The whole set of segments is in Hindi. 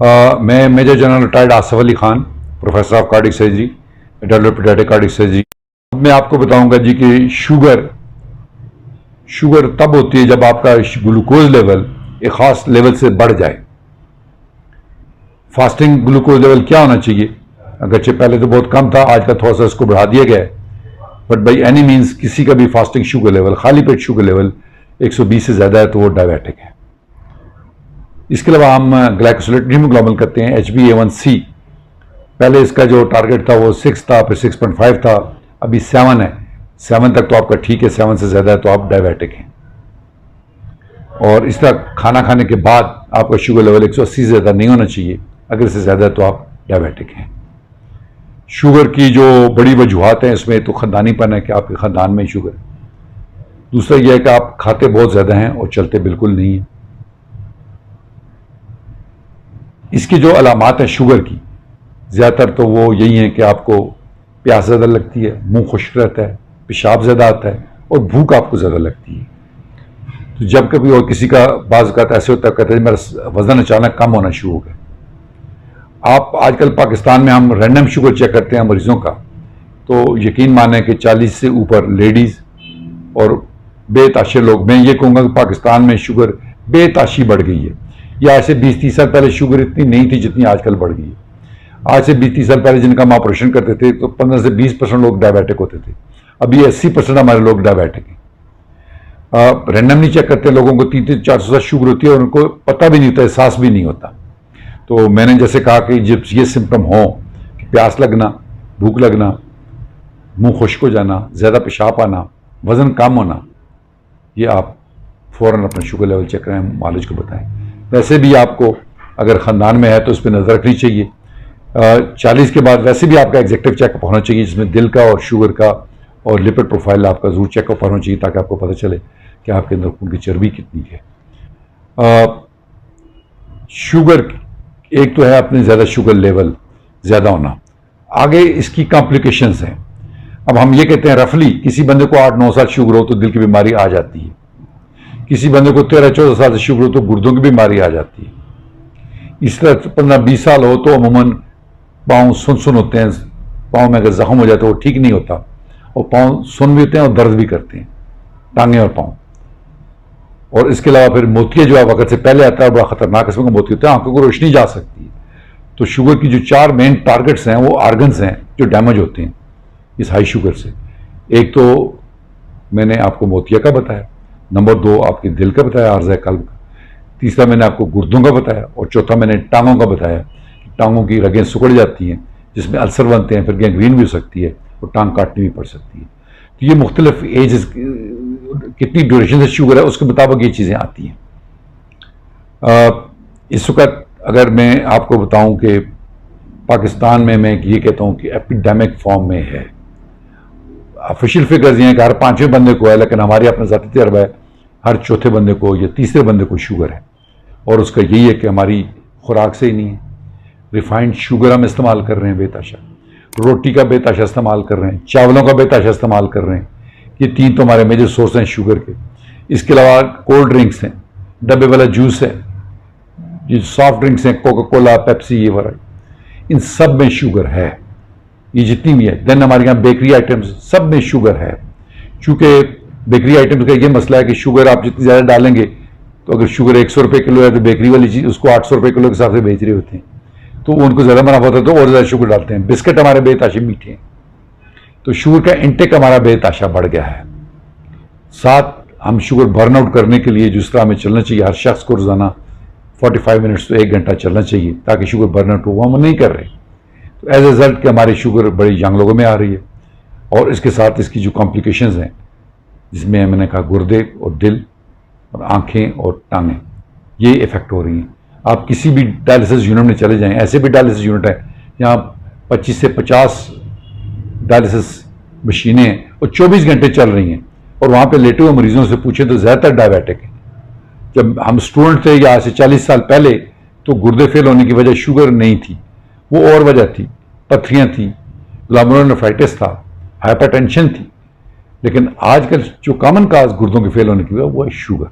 मैं major general retired Asif Ali Khan, professor of cardiac surgery, director paediatric cardiac surgery. अब मैं आपको बताऊंगा जी कि शुगर तब होती है जब आपका ग्लूकोज लेवल एक खास लेवल से बढ़ जाए। फास्टिंग ग्लूकोज लेवल क्या होना चाहिए? अगरचे पहले तो बहुत कम था, आज का थोड़ा सा इसको बढ़ा दिया गया है, बट बाई एनी मीन्स किसी का भी फास्टिंग शुगर लेवल, खाली पेट शुगर लेवल 120 से ज़्यादा है तो वो डायबिटिक है। इसके अलावा हम ग्लाइकोसिलेटेड हीमोग्लोबिन करते हैं, HbA1c। पहले इसका जो टारगेट था वो 6 था, फिर 6.5 था, अभी 7 है। 7 तक तो आपका ठीक है, 7 से ज़्यादा है तो आप डायबिटिक हैं। और इस तरह खाना खाने के बाद आपका शुगर लेवल 180 से ज़्यादा नहीं होना चाहिए, अगर इससे ज़्यादा है तो आप डायबिटिक हैं। शुगर की जो बड़ी वजूहत हैं इसमें तो ख़ानदानीपन है कि आपके ख़ानदान में शुगर है। दूसरा यह है कि आप खाते बहुत ज़्यादा हैं और चलते बिल्कुल नहीं हैं। इसकी जो अलामात हैं शुगर की, ज़्यादातर तो वो यही हैं कि आपको प्यास ज़्यादा लगती है, मुंह खुश्क रहता है, पेशाब ज़्यादा आता है और भूख आपको ज़्यादा लगती है। तो जब कभी और किसी का बाज़ का ऐसे होता है, कहते हैं मेरा वज़न अचानक कम होना शुरू हो गया। आप आजकल पाकिस्तान में हम रैंडम शुगर चेक करते हैं मरीजों का, तो यकीन माने कि 40 से ऊपर लेडीज़ और बेताशे लोग। मैं ये कहूँगा कि पाकिस्तान में शुगर बेताशी बढ़ गई है। या ऐसे 20-30 साल पहले शुगर इतनी नहीं थी जितनी आजकल बढ़ गई है। आज से 20-30 साल पहले जिनका हम ऑपरेशन करते थे तो 15 से 20% लोग डायबिटिक होते थे, अभी 80% हमारे लोग डायबिटिक हैं। रैंडमली चेक करते लोगों को 300-400 शुगर होती है और उनको पता भी नहीं होता, एहसास भी नहीं होता। तो मैंने जैसे कहा कि जब ये सिम्टम हो कि प्यास लगना, भूख लगना, मुंह खुश्क हो जाना, ज़्यादा पेशाब आना, वज़न कम होना, ये आप फ़ौरन अपना शुगर लेवल चेक कराएं, मालिज को बताएं। वैसे भी आपको अगर ख़ानदान में है तो उस पर नज़र रखनी चाहिए। 40 के बाद वैसे भी आपका एग्जेक्टिव चेकअप होना चाहिए, जिसमें दिल का और शुगर का और लिपिड प्रोफाइल आपका ज़रूर चेकअप होना चाहिए, ताकि आपको पता चले कि आपके अंदर खून की चर्बी कितनी है। शुगर एक तो है अपने ज़्यादा शुगर लेवल ज़्यादा होना, आगे इसकी कॉम्प्लिकेशंस हैं। अब हम ये कहते हैं रफली किसी बंदे को 8-9 साल शुगर हो तो दिल की बीमारी आ जाती है, किसी बंदे को 13-14 साल से शुगर हो तो गुर्दों की बीमारी आ जाती है। इस तरह 15-20 साल हो तो अमूमन पाँव सुन होते हैं, पाँव में अगर जख्म हो जाए तो वो ठीक नहीं होता, और पाँव सुन भी होते हैं और दर्द भी करते हैं, टांगे और पाँव। और इसके अलावा फिर मोतिया जो है वक्त से पहले आता है, बड़ा खतरनाक किस्म का मोती होता है, आंखों को रोशनी जा सकती है। तो शुगर की जो 4 मेन टारगेट्स हैं वो आर्गन्स हैं जो डैमेज होते हैं इस हाई शुगर से। एक तो मैंने आपको मोतिया का बताया, नंबर 2 आपके दिल का बताया, आर्ज़ा कल्ब का, तीसरा मैंने आपको गुर्दों का बताया, और चौथा मैंने टांगों का बताया कि टांगों की रगें सिकुड़ जाती हैं जिसमें अल्सर बनते हैं, फिर गैंग्रीन भी हो सकती है और टांग काटनी भी पड़ सकती है। तो ये मुख्तलिफ एज, कितनी ड्यूरेशन से शुगर है उसके मुताबिक ये चीज़ें आती हैं। इस वक्त अगर मैं आपको बताऊं कि पाकिस्तान में मैं ये कहता हूं कि एपिडेमिक फॉर्म में है। ऑफिशियल फिगर्स ये हैं कि हर 5वें बंदे को है, लेकिन हमारे अपना ज़ाती तजर्बा है हर चौथे बंदे को या तीसरे बंदे को शुगर है। और उसका यही है कि हमारी खुराक से ही नहीं है। रिफाइंड शुगर हम इस्तेमाल कर रहे हैं बेताशा, रोटी का बेताशा इस्तेमाल कर रहे हैं, चावलों का बेताशा इस्तेमाल कर रहे हैं। ये 3 तो हमारे मेजर सोर्स हैं शुगर के। इसके अलावा कोल्ड ड्रिंक्स हैं, डब्बे वाला जूस है, ये सॉफ्ट ड्रिंक्स हैं, कोका कोला, पेप्सी, ये वाला, इन सब में शुगर है, ये जितनी भी है। देन हमारे यहाँ बेकरी आइटम्स, सब में शुगर है। चूँकि बेकरी आइटम्स का ये मसला है कि शुगर आप जितनी ज़्यादा डालेंगे, तो अगर शुगर 100 रुपये किलो है तो बेकरी वाली चीज़ उसको 800 रुपये किलो के हिसाब से बेच रहे होते हैं, तो उनको ज़्यादा मुनाफा होता है तो और ज़्यादा शुगर डालते हैं। बिस्किट हमारे बेताशे मीठे हैं, तो शुगर का इंटेक हमारा बेताशा बढ़ गया है। साथ हम शुगर बर्न आउट करने के लिए जिस तरह हमें चलना चाहिए, हर शख्स को रोज़ाना 45 मिनट्स तो 1 घंटा चलना चाहिए ताकि शुगर बर्न आउट हो, वो हम नहीं कर रहे। तो एज ए रिजल्ट कि हमारी शुगर बड़ी यंग लोगों में आ रही है, और इसके साथ इसकी जो कॉम्प्लिकेशंस हैं, जिसमें मैंने कहा गुर्दे और दिल और आँखें और टांगें, ये इफ़ेक्ट हो रही हैं। आप किसी भी डायलिसिस यूनिट में चले जाएं, ऐसे भी डायलिसिस यूनिट है जहाँ 25 से 50 डायलिसिस मशीनें हैं और 24 घंटे चल रही हैं, और वहाँ पे लेटे हुए मरीजों से पूछें तो ज़्यादातर डायबिटिक हैं। जब हम स्टूडेंट थे या से 40 साल पहले, तो गुर्दे फेल होने की वजह शुगर नहीं थी, वो और वजह थी, पथरियाँ थी, ग्लोमेरुलोनेफ्राइटिस था, हाइपरटेंशन थी। लेकिन आजकल जो कॉमन काज गुर्दों के फेल होने की वजह वो है शुगर।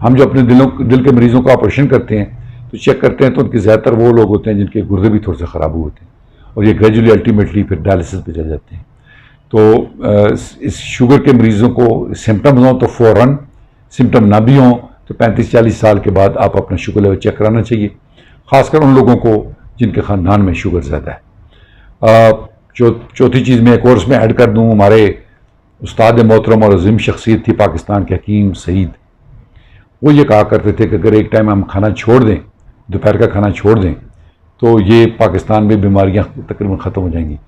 हम जो अपने दिल के मरीजों का ऑपरेशन करते हैं तो चेक करते हैं तो उनके ज़्यादातर वो लोग होते हैं जिनके गुर्दे भी थोड़े से ख़राब हुए होते हैं और ये ग्रेजुअली अल्टीमेटली फिर डायलिसिस पे चले जाते हैं। तो इस शुगर के मरीज़ों को सिम्टम्स हों तो फ़ौरन, सिम्टम ना भी हों तो 35-40 साल के बाद आप अपना शुगर लेवल चेक कराना चाहिए, ख़ासकर उन लोगों को जिनके ख़ानदान में शुगर ज़्यादा है। चौथी चीज़ मैं एक और उसमें ऐड कर दूँ, हमारे उस्ताद मोहतरम और अजीम शख्सियत थी पाकिस्तान के हकीम सईद, वो ये कहा करते थे कि अगर एक टाइम हम खाना छोड़ दें, दोपहर का खाना छोड़ दें, तो ये पाकिस्तान में बीमारियां तकरीबन ख़त्म हो जाएंगी।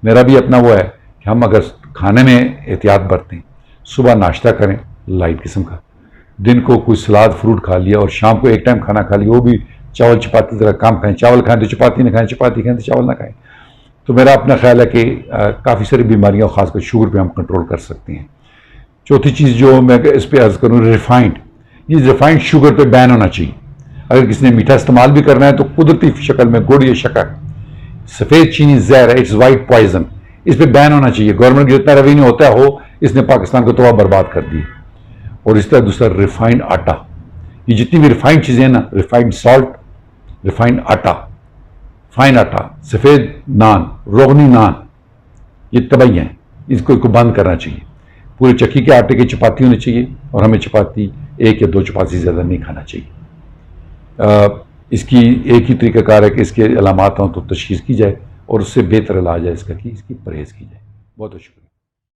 मेरा भी अपना वो है कि हम अगर खाने में एहतियात बरतें, सुबह नाश्ता करें लाइट किस्म का, दिन को कोई सलाद फ्रूट खा लिया और शाम को एक टाइम खाना खा लिया, वो भी चावल चपाती ज़रा कम खाएं, चावल खाएं तो चपाती ना खाएं, चपाती खाएं तो चावल ना खाएं। तो मेरा अपना ख्याल है कि काफ़ी सारी बीमारियाँ खासकर शुगर पे हम कंट्रोल कर सकते हैं। चौथी चीज़ जो मैं इस पर अर्ज़ करूँ, रिफाइंड, ये रिफाइंड शुगर पे बैन होना चाहिए। अगर किसी ने मीठा इस्तेमाल भी करना है तो कुदरती शक्ल में गुड़ या शक्कर, सफ़ेद चीनी जहर है, इट्स वाइट पॉइजन, इस पर बैन होना चाहिए। गवर्नमेंट जितना रेवेन्यू होता है हो, इसने पाकिस्तान को तबाह बर्बाद कर दी। और इस तरह दूसरा रिफाइंड आटा, ये जितनी भी रिफाइंड चीज़ें हैं ना, रिफाइंड सॉल्ट, रिफाइंड आटा, फाइन आटा, सफ़ेद नान, रोगनी नान, ये तबाहियाँ हैं, इसको बंद करना चाहिए। पूरे चक्की के आटे की चपाती होनी चाहिए और हमें चपाती 1 या 2 चपाती से ज़्यादा नहीं खाना चाहिए। इसकी एक ही तरीक़ाकार है कि इसके अलामात हों तो तशख़ीस की जाए और उससे बेहतर इलाज है इसका कि इसकी परहेज़ की जाए। बहुत बहुत शुक्रिया।